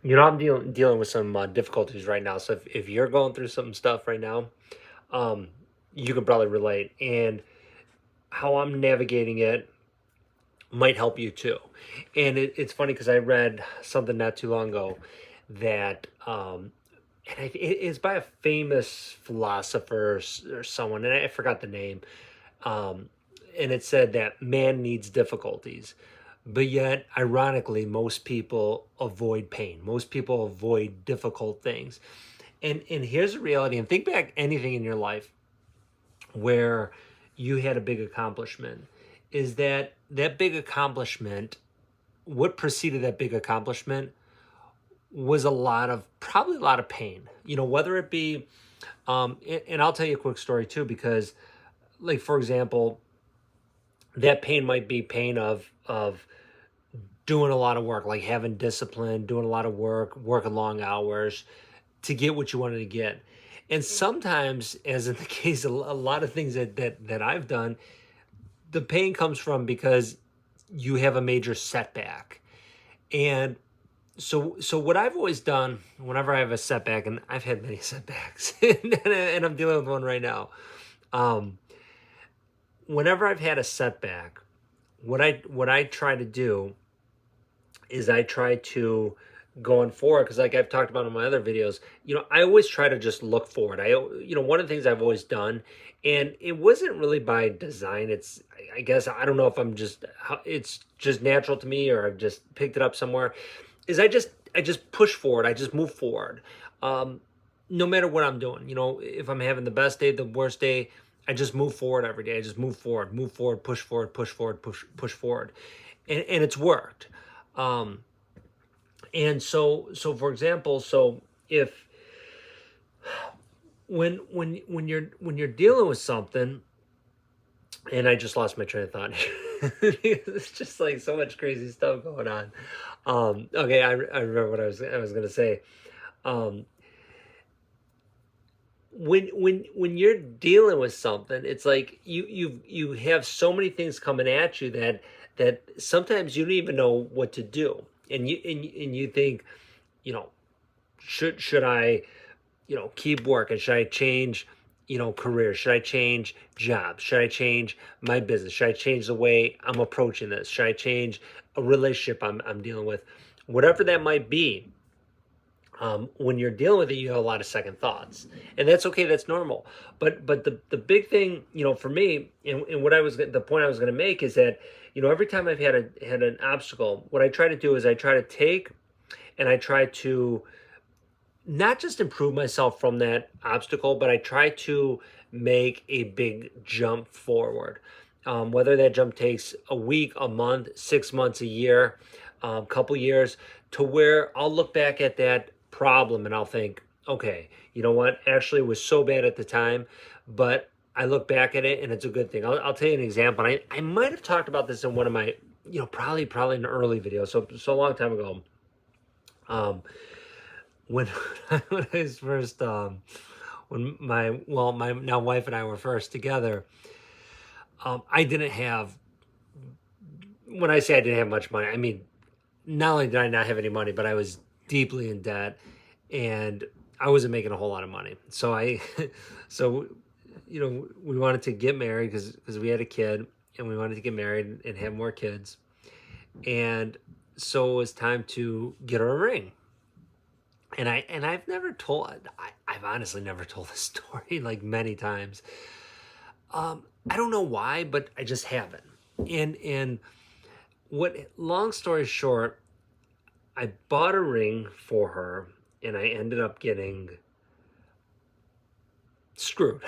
I'm dealing with some difficulties right now. So if you're going through some stuff right now, um, you can probably relate. And how I'm navigating it might help you too. And it's funny because I read something not too long ago that, it's by a famous philosopher or someone, and I forgot the name. Um, and it said that man needs difficulties, but yet, ironically, most people avoid pain. Most people avoid difficult things. And here's the reality. And think back anything in your life where you had a big accomplishment. Is that big accomplishment? What preceded that big accomplishment was probably a lot of pain. Whether it be, and I'll tell you a quick story too, because, like, for example, that pain might be pain of doing a lot of work, like having discipline, doing a lot of work, working long hours to get what you wanted to get. And sometimes, as in the case of a lot of things that I've done, the pain comes from because you have a major setback. And so what I've always done whenever I have a setback, and I've had many setbacks, and I'm dealing with one right now. Um, Whenever I've had a setback, what I try to do is I try to, going forward, because like I've talked about in my other videos, I always try to just look forward. One of the things I've always done, and it wasn't really by design. I guess, I don't know if it's just natural to me, or I've just picked it up somewhere, is I just push forward. I just move forward. Um, no matter what I'm doing, if I'm having the best day, the worst day, I just move forward every day. I just move forward, push forward, push forward, push forward, and it's worked. Um, and so for example, so if when you're dealing with something, and I just lost my train of thought. It's just like so much crazy stuff going on. Okay, I remember what I was gonna say. Um, when you're dealing with something, it's like you have so many things coming at you that sometimes you don't even know what to do, and you think, you know, should I, keep working? Should I change, career? Should I change jobs? Should I change my business? Should I change the way I'm approaching this? Should I change a relationship I'm dealing with? Whatever that might be, when you're dealing with it, you have a lot of second thoughts, and that's okay. That's normal. But the big thing, for me, and the point I was going to make is that, every time I've had an obstacle, what I try to do is I try to take, and I try to not just improve myself from that obstacle, but I try to make a big jump forward. Whether that jump takes a week, a month, 6 months, a year, couple years, to where I'll look back at that problem and I'll think, okay, you know what? Actually, it was so bad at the time, but I look back at it and it's a good thing. I'll tell you an example. I might have talked about this in one of my, probably in an early video, so a long time ago. Um, when when I was first, when my now wife and I were first together, I didn't have. When I say I didn't have much money, I mean, not only did I not have any money, but I was deeply in debt, and I wasn't making a whole lot of money. So so we wanted to get married because we had a kid, and we wanted to get married and have more kids, and so it was time to get her a ring. And I've never told, I've honestly never told this story, like, many times. I don't know why, but I just haven't. And what long story short, I bought a ring for her, and I ended up getting screwed.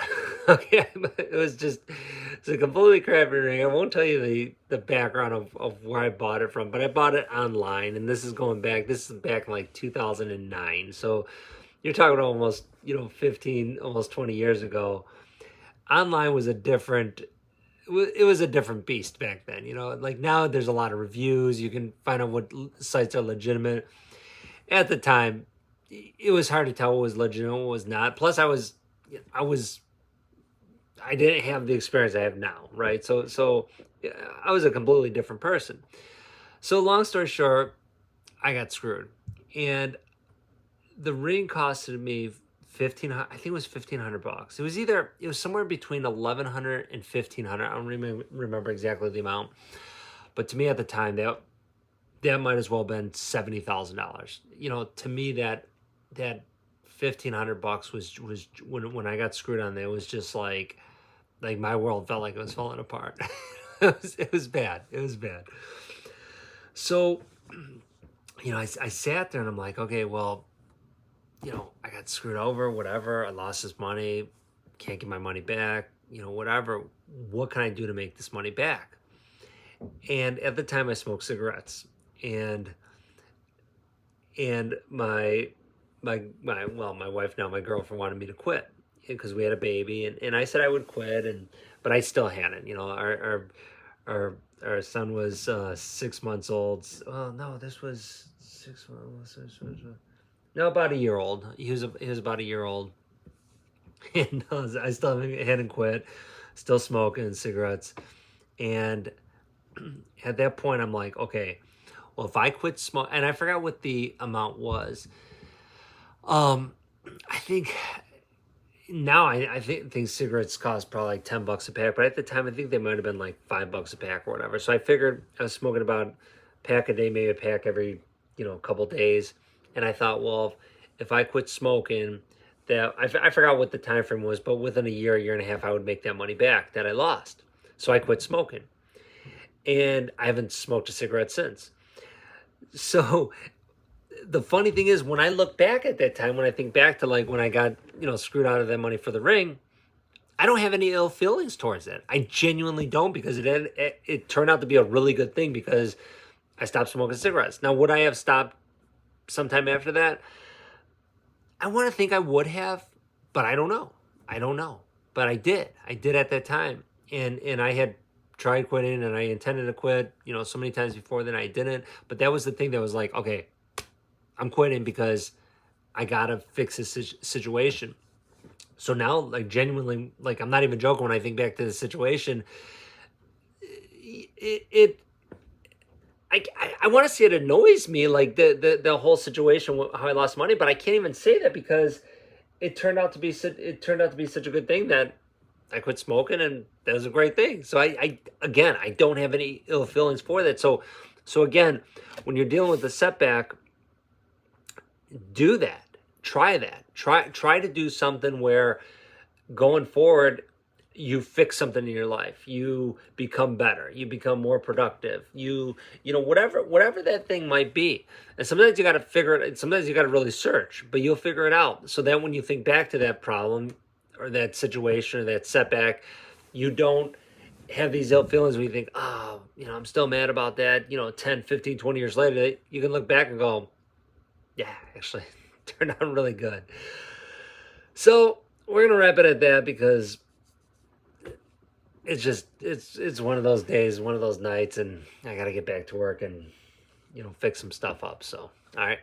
Okay, it's a completely crappy ring. I won't tell you the background of where I bought it from, but I bought it online, and this is back in like 2009. So you're talking almost, 15, almost 20 years ago. Online was it was a different beast back then. Like, now there's a lot of reviews. You can find out what sites are legitimate. At the time, it was hard to tell what was legitimate, what was not. Plus, I was I didn't have the experience I have now, right? So yeah, I was a completely different person. So long story short, I got screwed, And the ring costed me 1500. I think it was $1,500. It was somewhere between 1,100 and 1,500. I don't remember exactly the amount, but to me at the time that might as well have been $70,000. To me that $1,500 was when I got screwed on there, it was just like my world felt like it was falling apart. It was bad. It was bad. So, I sat there and I'm like, okay, well, I got screwed over, whatever. I lost this money, can't get my money back, whatever. What can I do to make this money back? And at the time I smoked cigarettes, and my wife, now my girlfriend, wanted me to quit because we had a baby, and I said I would quit, but I still hadn't. Our son was 6 months old. Oh no, this was 6 months. No, about a year old. He was about a year old, and I still hadn't quit, still smoking cigarettes, and at that point I'm like, okay, well, if I quit smoke, and I forgot what the amount was. I think now I think cigarettes cost probably like $10 a pack, but at the time I think they might have been like $5 a pack or whatever. So I figured I was smoking about a pack a day, maybe a pack every couple days, and I thought, well, if I quit smoking, that I forgot what the time frame was, but within a year and a half, I would make that money back that I lost. So I quit smoking, and I haven't smoked a cigarette since. So the funny thing is, when I look back at that time, when I think back to like when I got screwed out of that money for the ring, I don't have any ill feelings towards it. I genuinely don't, because it turned out to be a really good thing, because I stopped smoking cigarettes. Now, would I have stopped sometime after that? I want to think I would have, but I don't know. I don't know. But I did. I did at that time. And I had tried quitting, and I intended to quit, so many times before then I didn't. But that was the thing that was like, okay, I'm quitting because I got to fix this situation. So now, like, genuinely, like, I'm not even joking, when I think back to the situation, I want to say it annoys me, like the whole situation, how I lost money, but I can't even say that, because it turned out to be such a good thing that I quit smoking, and that was a great thing. So I again, I don't have any ill feelings for that. So again, when you're dealing with a setback, do that. Try that. Try to do something where going forward you fix something in your life, you become better, you become more productive, whatever that thing might be. And sometimes you got to figure it, sometimes you got to really search, but you'll figure it out, so that when you think back to that problem or that situation or that setback, you don't have these ill feelings when you think, oh, I'm still mad about that, 10, 15, 20 years later. You can look back and go, yeah, actually it turned out really good. So we're gonna wrap it at that, because it's one of those days, one of those nights, and I got to get back to work and fix some stuff up. So, all right.